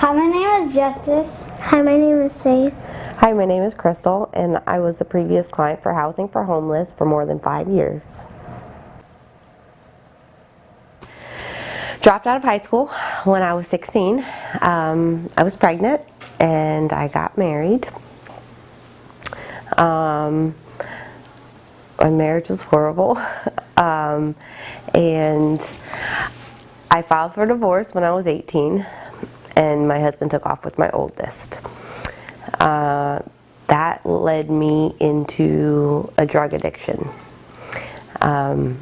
Hi, my name is Justice. Hi, my name is Faith. Hi, my name is Crystal, and I was the previous client for Housing for Homeless for more than 5 years. Dropped out of high school when I was 16. I was pregnant and I got married. My marriage was horrible. And I filed for divorce when I was 18, and my husband took off with my oldest. That led me into a drug addiction. I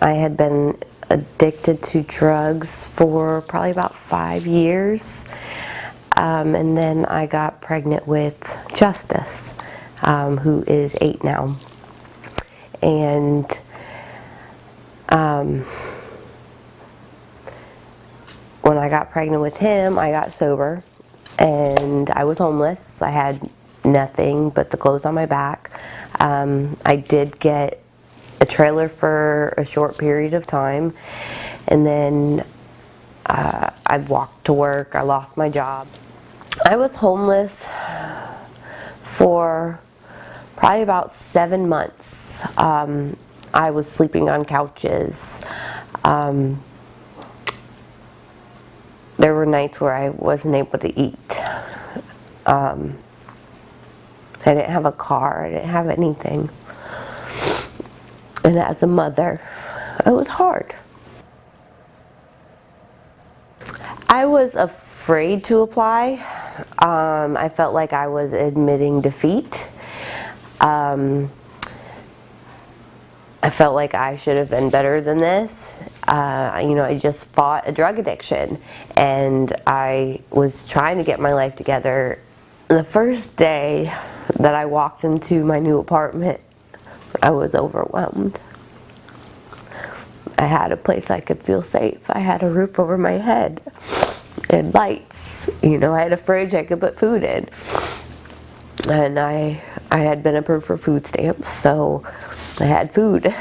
had been addicted to drugs for probably about 5 years, and then I got pregnant with Justice, who is 8 now. And when I got pregnant with him, I got sober, and I was homeless. I had nothing but the clothes on my back. I did get a trailer for a short period of time, and then I walked to work. I lost my job. I was homeless for probably about 7 months. I was sleeping on couches. There were nights where I wasn't able to eat. I didn't have a car. I didn't have anything. And as a mother, it was hard. I was afraid to apply. I felt like I was admitting defeat. I felt like I should have been better than this. I just fought a drug addiction, and I was trying to get my life together. The first day that I walked into my new apartment, I was overwhelmed. I had a place I could feel safe. I had a roof over my head and lights. I had a fridge I could put food in. And I had been approved for food stamps, so I had food.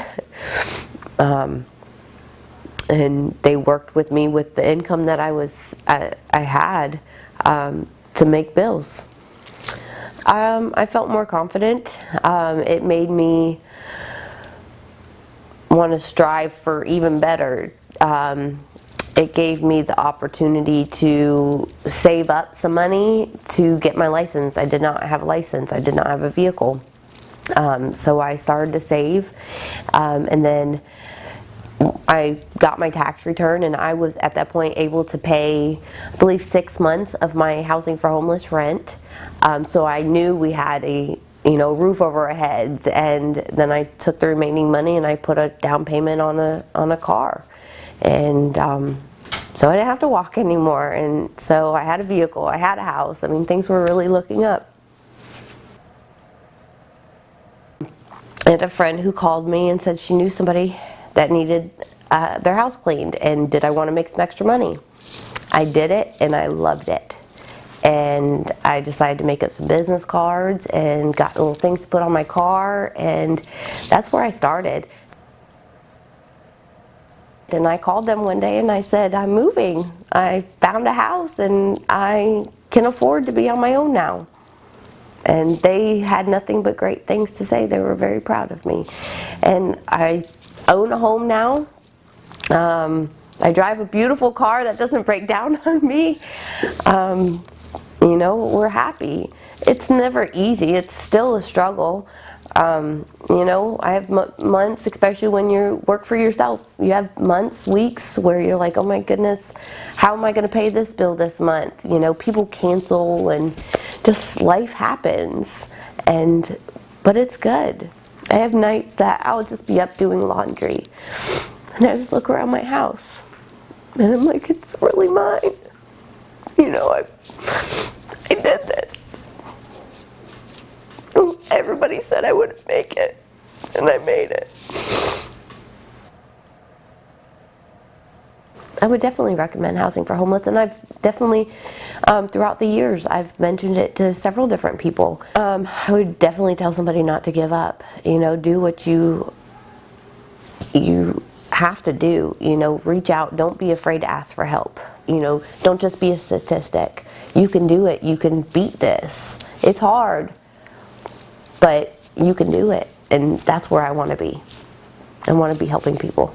And they worked with me with the income that I had to make bills. I felt more confident. It made me want to strive for even better. It gave me the opportunity to save up some money to get my license. I did not have a license. I did not have a vehicle. So I started to save, and then I got my tax return, and I was at that point able to pay, I believe, 6 months of my Housing for Homeless rent. So I knew we had a roof over our heads, and then I took the remaining money and I put a down payment on a car, and so I didn't have to walk anymore, and so I had a vehicle, I had a house. I mean, things were really looking up. I had a friend who called me and said she knew somebody that needed their house cleaned, and did I want to make some extra money? I did it, and I loved it. And I decided to make up some business cards and got little things to put on my car, and that's where I started. And I called them one day and I said, I'm moving. I found a house and I can afford to be on my own now. And they had nothing but great things to say. They were very proud of me. And I own a home now. I drive a beautiful car that doesn't break down on me. We're happy. It's never easy. It's still a struggle. I have months, especially when you work for yourself, you have months, weeks where you're like, oh my goodness, how am I going to pay this bill this month? People cancel and just life happens. But it's good. I have nights that I'll just be up doing laundry and I just look around my house and I'm like, it's really mine. I did this. Everybody said I wouldn't make it, and I made it. I would definitely recommend Housing for Homeless, and I've definitely, throughout the years, I've mentioned it to several different people. I would definitely tell somebody not to give up. Do what you have to do. You know, reach out. Don't be afraid to ask for help. You know, don't just be a statistic. You can do it. You can beat this. It's hard, but you can do it. And that's where I want to be. I want to be helping people.